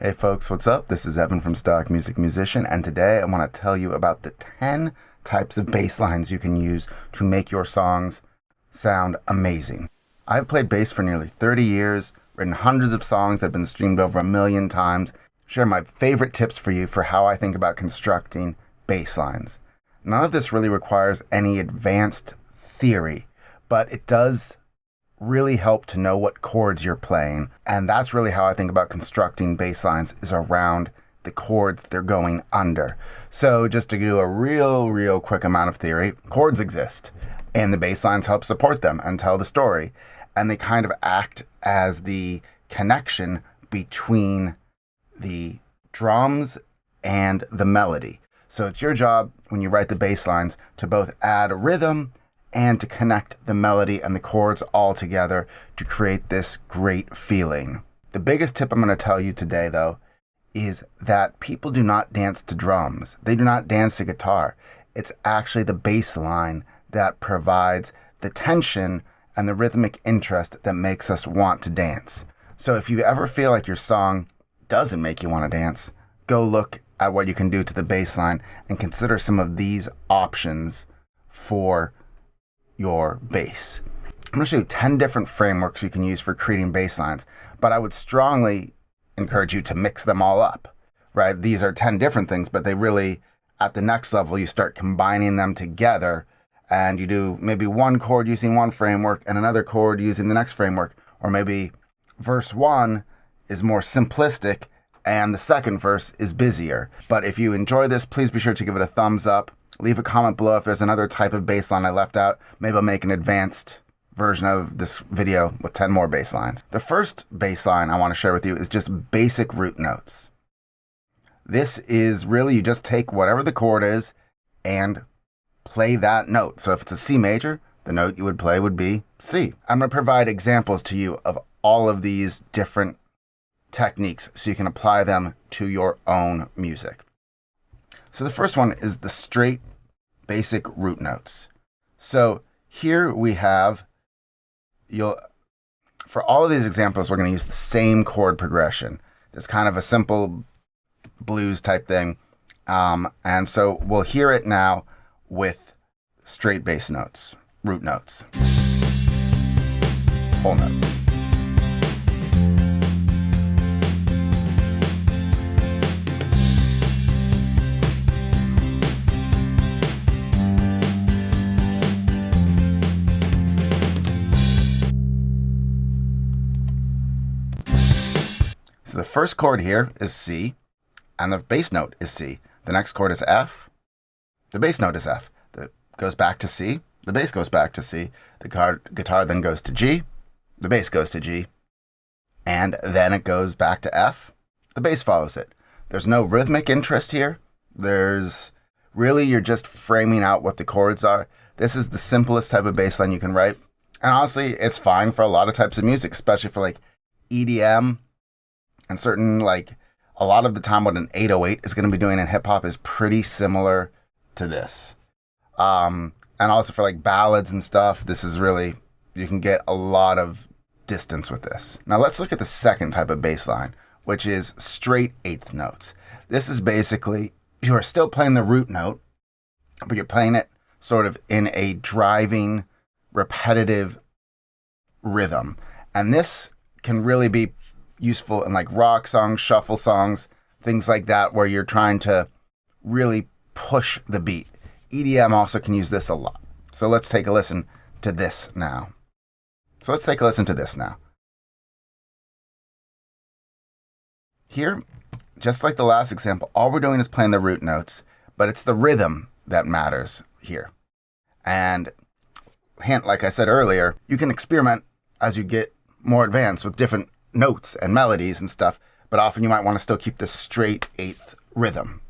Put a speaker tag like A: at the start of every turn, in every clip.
A: Hey folks, what's up? This is Evan from Stock Music Musician, and today I want to tell you about the 10 types of bass lines you can use to make your songs sound amazing. I've played bass for nearly 30 years, written hundreds of songs that have been streamed over 1 million times, share my favorite tips for you for how I think about constructing bass lines. None of this really requires any advanced theory, but it does really help to know what chords you're playing. And that's really how I think about constructing bass lines, is around the chords they're going under. So just to do a real quick amount of theory, chords exist and the bass lines help support them and tell the story. And they kind of act as the connection between the drums and the melody. So it's your job when you write the bass lines to both add a rhythm and to connect the melody and the chords all together to create this great feeling. The biggest tip I'm going to tell you today, though, is that people do not dance to drums. They do not dance to guitar. It's actually the bass line that provides the tension and the rhythmic interest that makes us want to dance. So if you ever feel like your song doesn't make you want to dance, go look at what you can do to the bass line and consider some of these options for your bass. I'm going to show you 10 different frameworks you can use for creating bass lines, but I would strongly encourage you to mix them all up, right? These are 10 different things, but they really, at the next level, you start combining them together and you do maybe one chord using one framework and another chord using the next framework, or maybe verse 1 is more simplistic and the second verse is busier. But if you enjoy this, please be sure to give it a thumbs up. Leave a comment below if there's another type of bass line I left out. Maybe I'll make an advanced version of this video with 10 more bass lines. The first bass line I want to share with you is just basic root notes. This is really, you just take whatever the chord is and play that note. So if it's a C major, the note you would play would be C. I'm going to provide examples to you of all of these different techniques so you can apply them to your own music. So the first one is the straight basic root notes. So here we have, for all of these examples, we're going to use the same chord progression. It's kind of a simple blues type thing. And so we'll hear it now with straight bass notes, root notes, whole notes. So the first chord here is C, and the bass note is C. The next chord is F. The bass note is F. It goes back to C. The bass goes back to C. The guitar then goes to G. The bass goes to G. And then it goes back to F. The bass follows it. There's no rhythmic interest here. You're just framing out what the chords are. This is the simplest type of bass line you can write. And honestly, it's fine for a lot of types of music, especially for like EDM. And a lot of the time what an 808 is going to be doing in hip hop is pretty similar to this. And also for like ballads and stuff, this is really, you can get a lot of distance with this. Now let's look at the second type of bass line, which is straight eighth notes. This is basically, you are still playing the root note, but you're playing it sort of in a driving, repetitive rhythm. And this can really be useful in like rock songs, shuffle songs, things like that, where you're trying to really push the beat. EDM also can use this a lot. So let's take a listen to this now. Here, just like the last example, all we're doing is playing the root notes, but it's the rhythm that matters here. And hint, like I said earlier, you can experiment as you get more advanced with different notes and melodies and stuff, but often you might want to still keep this straight eighth rhythm.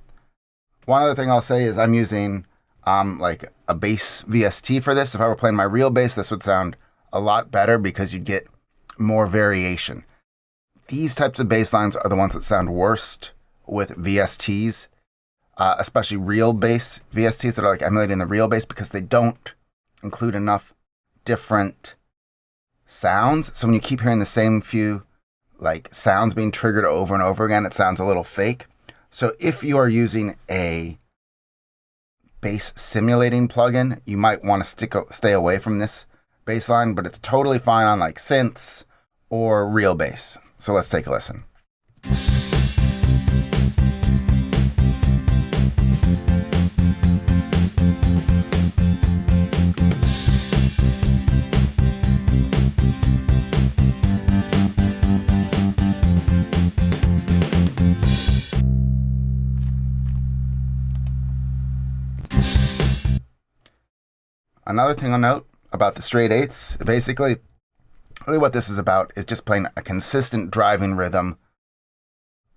A: One other thing I'll say is I'm using like a bass VST for this. If I were playing my real bass, this would sound a lot better because you'd get more variation. These types of bass lines are the ones that sound worst with VSTs, especially real bass VSTs that are like emulating the real bass, because they don't include enough different sounds. So when you keep hearing the same few like sounds being triggered over and over again. It sounds a little fake. So if you are using a bass simulating plugin, you might want to stay away from this bass line, but it's totally fine on like synths or real bass. So let's take a listen. Another thing I'll note about the straight eighths, basically, really what this is about is just playing a consistent driving rhythm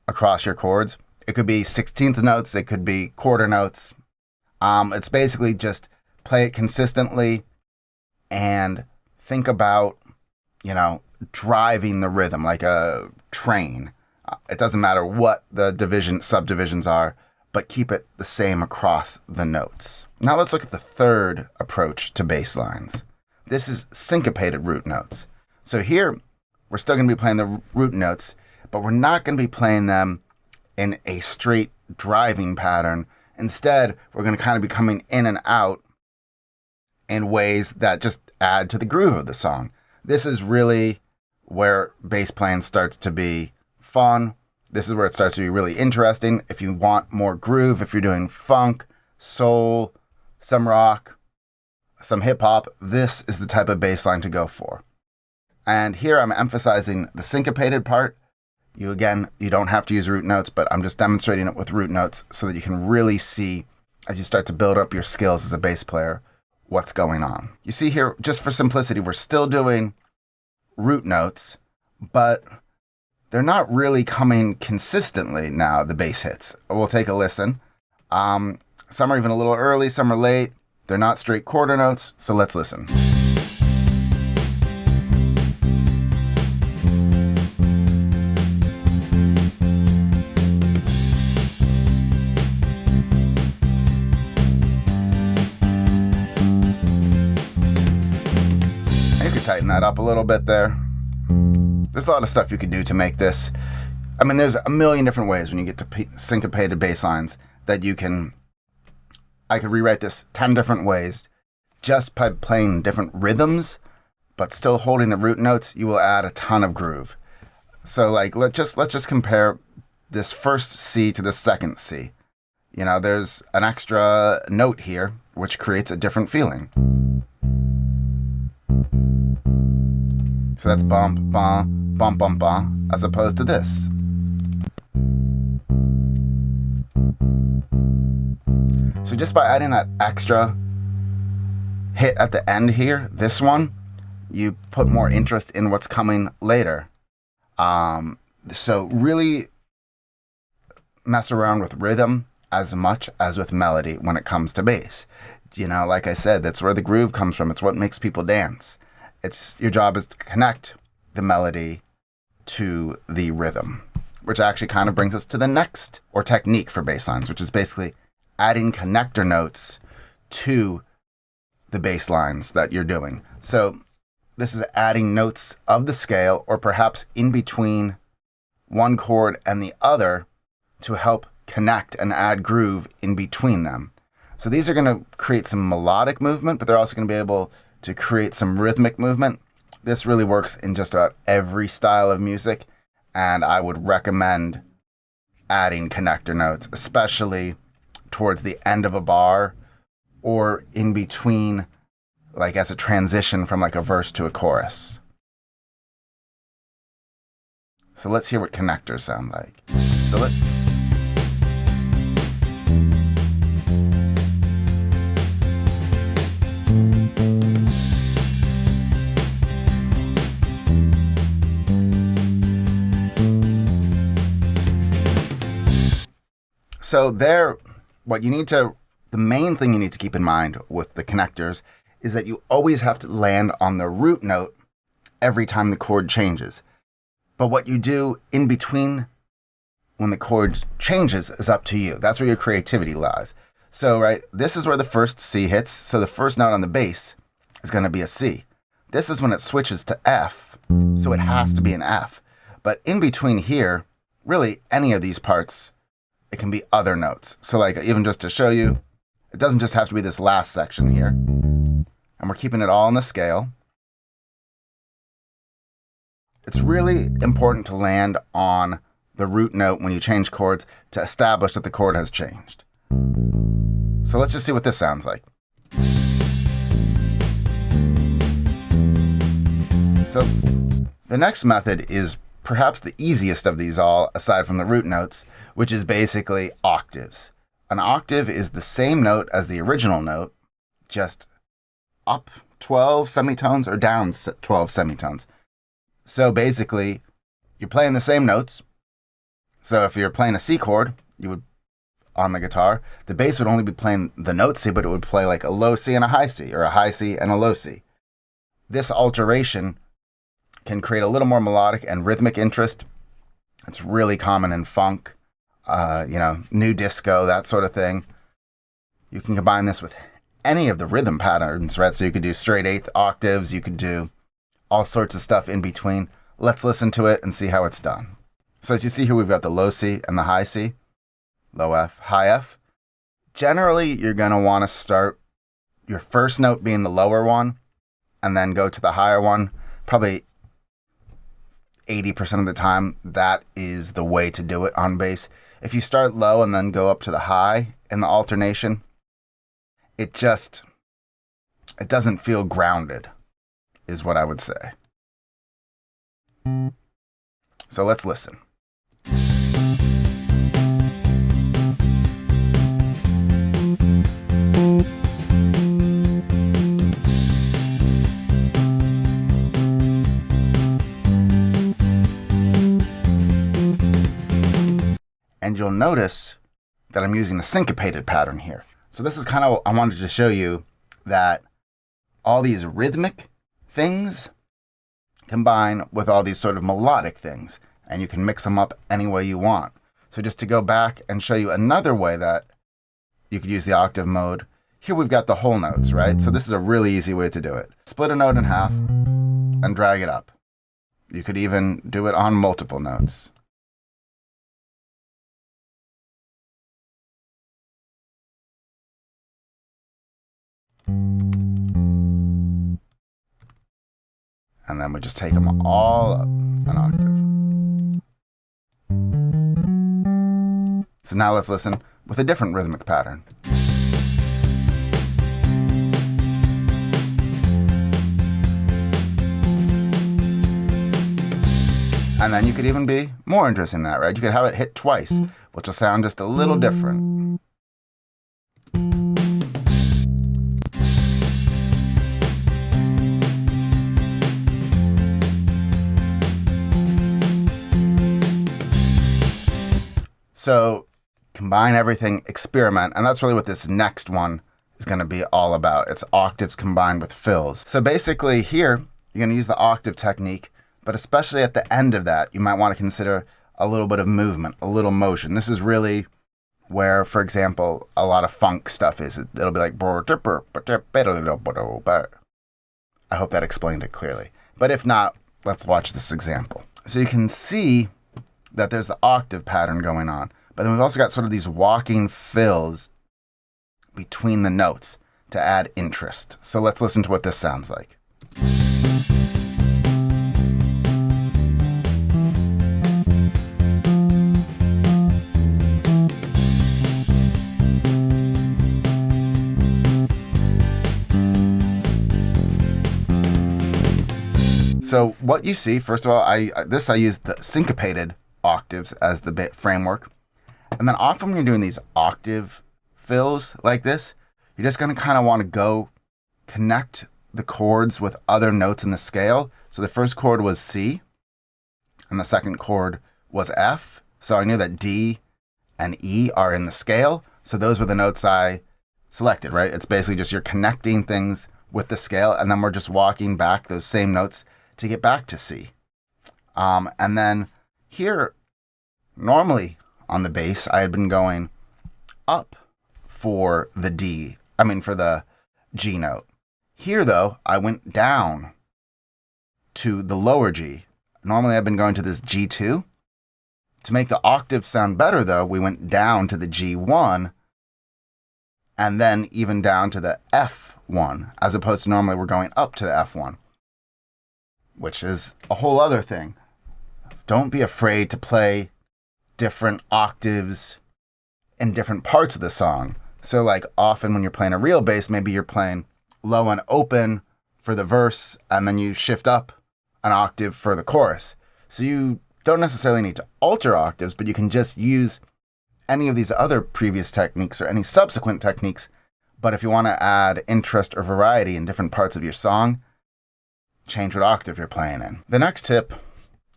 A: across your chords. It could be 16th notes, it could be quarter notes. It's basically just play it consistently and think about, driving the rhythm like a train. It doesn't matter what the subdivisions are, but keep it the same across the notes. Now let's look at the third approach to bass lines. This is syncopated root notes. So here, we're still going to be playing the root notes, but we're not going to be playing them in a straight driving pattern. Instead, we're going to kind of be coming in and out in ways that just add to the groove of the song. This is really where bass playing starts to be fun. This is where it starts to be really interesting. If you want more groove, if you're doing funk, soul, some rock, some hip hop, this is the type of bass line to go for. And here I'm emphasizing the syncopated part. You don't have to use root notes, but I'm just demonstrating it with root notes so that you can really see, as you start to build up your skills as a bass player, what's going on. You see here, just for simplicity, we're still doing root notes, but they're not really coming consistently now, the bass hits. We'll take a listen. Some are even a little early, some are late. They're not straight quarter notes, so let's listen. You could tighten that up a little bit there. There's a lot of stuff you could do to make this. There's a million different ways when you get to syncopated bass lines that I could rewrite this 10 different ways just by playing different rhythms, but still holding the root notes. You will add a ton of groove. So let's just compare this first C to the second C. There's an extra note here, which creates a different feeling. So that's bum, bum, bum, bum, bum, as opposed to this. So just by adding that extra hit at the end here, this one, you put more interest in what's coming later. So really mess around with rhythm as much as with melody when it comes to bass. Like I said, that's where the groove comes from. It's what makes people dance. Your job is to connect the melody to the rhythm, which actually kind of brings us to the next technique for bass lines, which is basically adding connector notes to the bass lines that you're doing. So this is adding notes of the scale or perhaps in between one chord and the other to help connect and add groove in between them. So these are going to create some melodic movement, but they're also going to be able to create some rhythmic movement. This really works in just about every style of music, and I would recommend adding connector notes, especially towards the end of a bar or in between, like as a transition from like a verse to a chorus. So let's hear what connectors sound like. So there, the main thing you need to keep in mind with the connectors is that you always have to land on the root note every time the chord changes. But what you do in between when the chord changes is up to you. That's where your creativity lies. So, this is where the first C hits. So the first note on the bass is going to be a C. This is when it switches to F. So it has to be an F. But in between here, really any of these parts, it can be other notes. So like even just to show you, it doesn't just have to be this last section here. And we're keeping it all in the scale. It's really important to land on the root note when you change chords to establish that the chord has changed. So let's just see what this sounds like. So the next method is perhaps the easiest of these all, aside from the root notes, which is basically octaves. An octave is the same note as the original note, just up 12 semitones or down 12 semitones. So basically, you're playing the same notes. So if you're playing a C chord, you would, on the guitar, the bass would only be playing the note C, but it would play like a low C and a high C, or a high C and a low C. This alteration can create a little more melodic and rhythmic interest. It's really common in funk, new disco, that sort of thing. You can combine this with any of the rhythm patterns, right? So you could do straight eighth octaves, you could do all sorts of stuff in between. Let's listen to it and see how it's done. So as you see here, we've got the low C and the high C, low F, high F. Generally, you're going to want to start your first note being the lower one and then go to the higher one. Probably 80% of the time, that is the way to do it on bass. If you start low and then go up to the high in the alternation, it doesn't feel grounded, is what I would say. So let's listen. And you'll notice that I'm using a syncopated pattern here. So this is kind of, I wanted to show you that all these rhythmic things combine with all these sort of melodic things, and you can mix them up any way you want. So just to go back and show you another way that you could use the octave mode, here we've got the whole notes, right? So this is a really easy way to do it. Split a note in half and drag it up. You could even do it on multiple notes. And then we just take them all up an octave. So now let's listen with a different rhythmic pattern. And then you could even be more interested in that, right? You could have it hit twice, which will sound just a little different. So combine everything, experiment, and that's really what this next one is going to be all about. It's octaves combined with fills. So basically here, you're going to use the octave technique, but especially at the end of that, you might want to consider a little bit of movement, a little motion. This is really where, for example, a lot of funk stuff is. It'll be like, I hope that explained it clearly. But if not, let's watch this example. So you can see that there's the octave pattern going on, but then we've also got sort of these walking fills between the notes to add interest. So let's listen to what this sounds like. So what you see, first of all, I used the syncopated octaves as the bit framework. And then often when you're doing these octave fills like this, you're just going to kind of want to go connect the chords with other notes in the scale. So the first chord was C, and the second chord was F. So I knew that D and E are in the scale. So those were the notes I selected, right? It's basically just you're connecting things with the scale, and then we're just walking back those same notes to get back to C. And then here, normally on the bass, I had been going up for the for the G note. Here, though, I went down to the lower G Normally I've been going to this G2. To make the octave sound better, though, we went down to the G1 and then even down to the F1, as opposed to normally we're going up to the F1, which is a whole other thing. Don't be afraid to play different octaves in different parts of the song. So like often when you're playing a real bass, maybe you're playing low and open for the verse, and then you shift up an octave for the chorus. So you don't necessarily need to alter octaves, but you can just use any of these other previous techniques or any subsequent techniques. But if you want to add interest or variety in different parts of your song, change what octave you're playing in. The next tip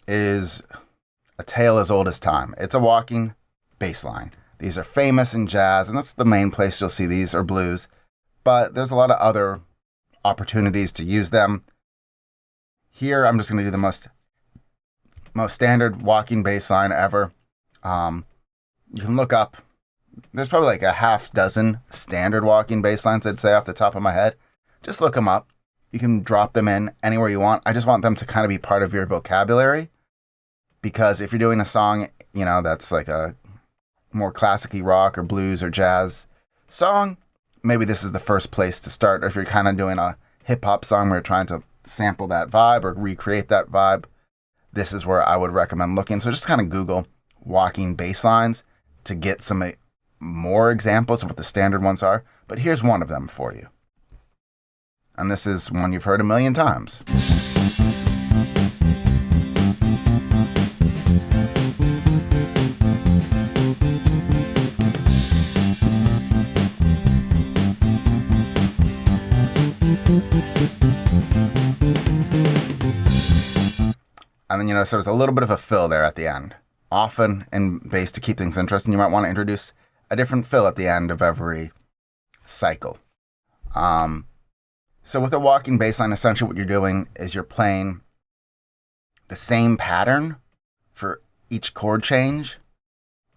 A: is a tale as old as time. It's a walking bass line. These are famous in jazz, and that's the main place you'll see these, or blues. But there's a lot of other opportunities to use them. Here, I'm just going to do the most standard walking bass line ever. You can look up. There's probably like a half dozen standard walking bass lines, I'd say, off the top of my head. Just look them up. You can drop them in anywhere you want. I just want them to kind of be part of your vocabulary. Because if you're doing a song, that's like a more classic-y rock or blues or jazz song, maybe this is the first place to start. Or if you're kind of doing a hip-hop song where you're trying to sample that vibe or recreate that vibe, this is where I would recommend looking. So just kind of Google walking bass lines to get some more examples of what the standard ones are. But here's one of them for you. And this is one you've heard a million times. And then, so there's a little bit of a fill there at the end. Often in bass, to keep things interesting, you might want to introduce a different fill at the end of every cycle. So with a walking bass line, essentially what you're doing is you're playing the same pattern for each chord change.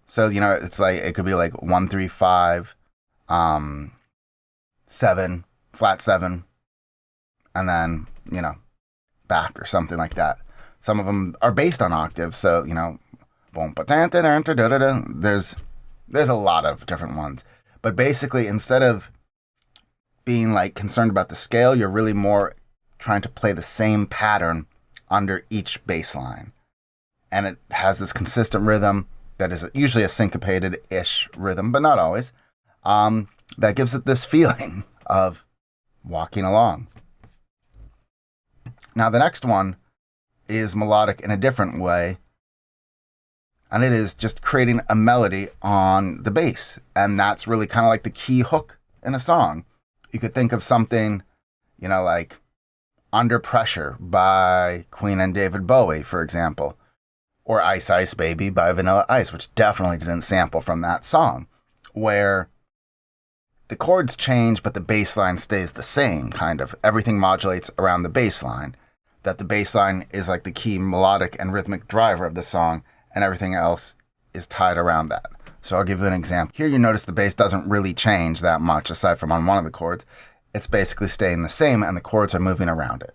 A: So, it's like, it could be like 1, 3, 5, 7, flat 7, and then, back or something like that. Some of them are based on octaves, so, there's a lot of different ones. But basically, instead of being like concerned about the scale, you're really more trying to play the same pattern under each bass line. And it has this consistent rhythm that is usually a syncopated-ish rhythm, but not always. That gives it this feeling of walking along. Now, the next one is melodic in a different way, and it is just creating a melody on the bass. And that's really kind of like the key hook in a song. You could think of something, like Under Pressure by Queen and David Bowie, for example, or Ice Ice Baby by Vanilla Ice, which definitely didn't sample from that song, where the chords change, but the bass line stays the same, kind of. Everything modulates around the bass line. That the bass line is like the key melodic and rhythmic driver of the song, and everything else is tied around that. So I'll give you an example. Here you notice the bass doesn't really change that much, aside from on one of the chords. It's basically staying the same, and the chords are moving around it.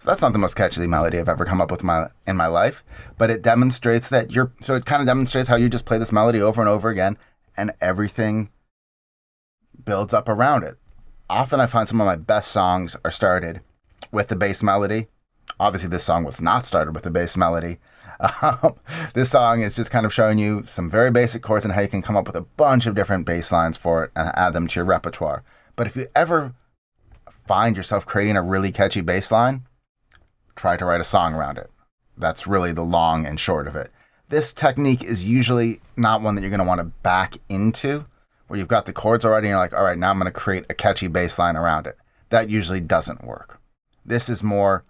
A: That's not the most catchy melody I've ever come up with in my life, but it demonstrates that it kind of demonstrates how you just play this melody over and over again, and everything builds up around it. Often I find some of my best songs are started with the bass melody. Obviously, this song was not started with the bass melody. This song is just kind of showing you some very basic chords and how you can come up with a bunch of different bass lines for it and add them to your repertoire. But if you ever find yourself creating a really catchy bass line, try to write a song around it. That's really the long and short of it. This technique is usually not one that you're going to want to back into, where you've got the chords already and you're like, all right, now I'm going to create a catchy bass line around it. That usually doesn't work. This is more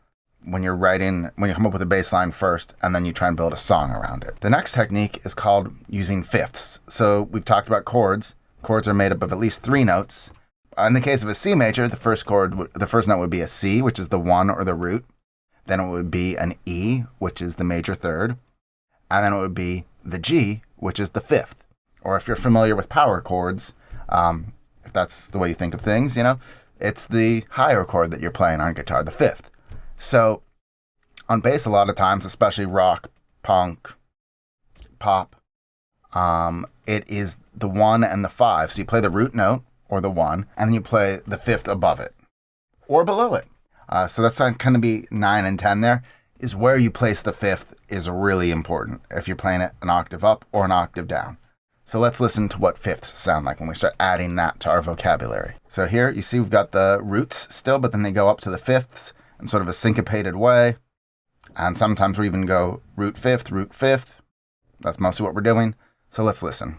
A: when you come up with a bass line first and then you try and build a song around it. The next technique is called using fifths. So we've talked about chords. Chords are made up of at least 3 notes. In the case of a C major, the first note would be a C, which is the 1 or the root. then it would be an E, which is the major third, and then it would be the G, which is the fifth. Or if you're familiar with power chords, if that's the way you think of things, it's the higher chord that you're playing on guitar, the fifth. So on bass, a lot of times, especially rock, punk, pop, it is the 1 and the 5. So you play the root note, or the 1, and then you play the fifth above it, or below it. So that's going to be 9 and 10 there, is where you place the fifth is really important, if you're playing it an octave up or an octave down. So let's listen to what fifths sound like when we start adding that to our vocabulary. So here, you see we've got the roots still, but then they go up to the fifths in sort of a syncopated way. And sometimes we even go root fifth, root fifth. That's mostly what we're doing. So let's listen.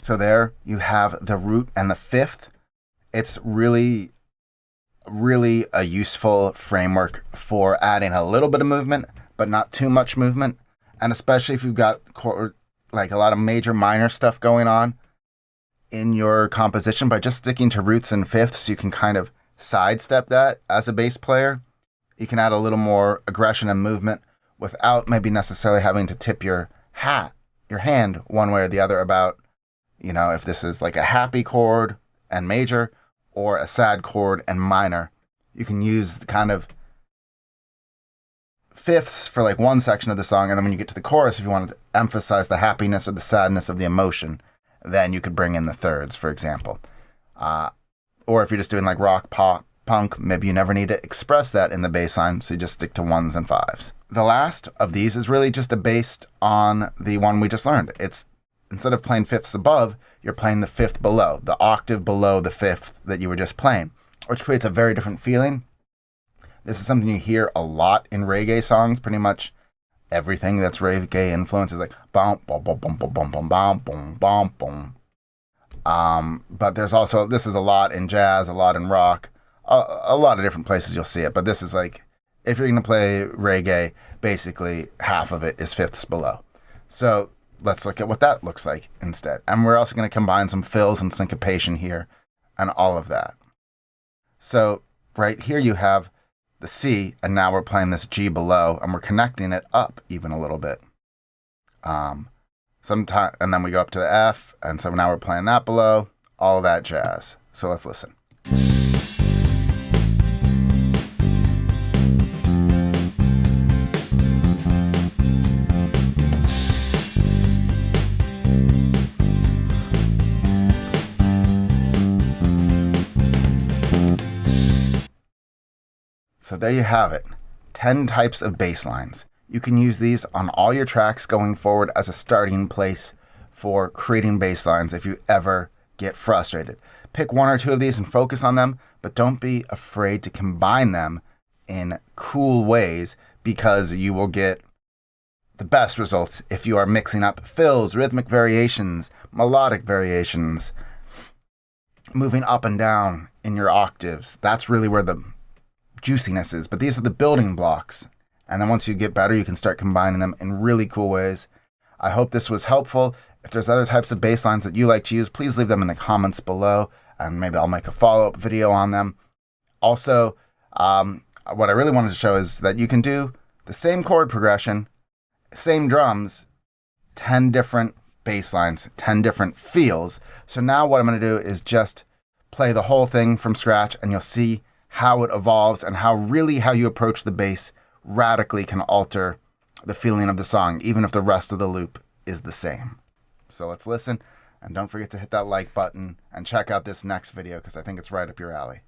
A: So there you have the root and the fifth. It's really a useful framework for adding a little bit of movement, but not too much movement. And especially if you've got like a lot of major minor stuff going on in your composition, by just sticking to roots and fifths, you can kind of sidestep that as a bass player. You can add a little more aggression and movement without maybe necessarily having to tip your hand one way or the other about, if this is like a happy chord and major or a sad chord and minor. You can use the kind of fifths for like one section of the song, and then when you get to the chorus, if you wanted to emphasize the happiness or the sadness of the emotion, then you could bring in the thirds, for example. Or if you're just doing like rock, pop, punk, maybe you never need to express that in the bass line, so you just stick to 1s and 5s. The last of these is really just based on the one we just learned. It's instead of playing fifths above, you're playing the fifth below, the octave below the fifth that you were just playing, which creates a very different feeling. This is something you hear a lot in reggae songs. Pretty much everything that's reggae influence is like bum bum bum bum bum bum bum bum bum bum bum. But there's also, this is a lot in jazz, a lot in rock, a lot of different places you'll see it. But this is like, if you're going to play reggae, basically half of it is fifths below. So let's look at what that looks like instead. And we're also going to combine some fills and syncopation here and all of that. So right here you have the C, and now we're playing this G below, and we're connecting it up even a little bit. And then we go up to the F, and so now we're playing that below, all that jazz. So let's listen. So there you have it, 10 types of bass lines. You can use these on all your tracks going forward as a starting place for creating bass lines if you ever get frustrated. Pick 1 or 2 of these and focus on them, but don't be afraid to combine them in cool ways, because you will get the best results if you are mixing up fills, rhythmic variations, melodic variations, moving up and down in your octaves. That's really where the juiciness is, but these are the building blocks. And then once you get better, you can start combining them in really cool ways. I hope this was helpful. If there's other types of bass lines that you like to use, please leave them in the comments below, and maybe I'll make a follow-up video on them. Also, what I really wanted to show is that you can do the same chord progression, same drums, 10 different bass lines, 10 different feels. So now what I'm going to do is just play the whole thing from scratch, and you'll see how it evolves and how you approach the bass radically can alter the feeling of the song, even if the rest of the loop is the same. So let's listen, and don't forget to hit that like button and check out this next video, because I think it's right up your alley.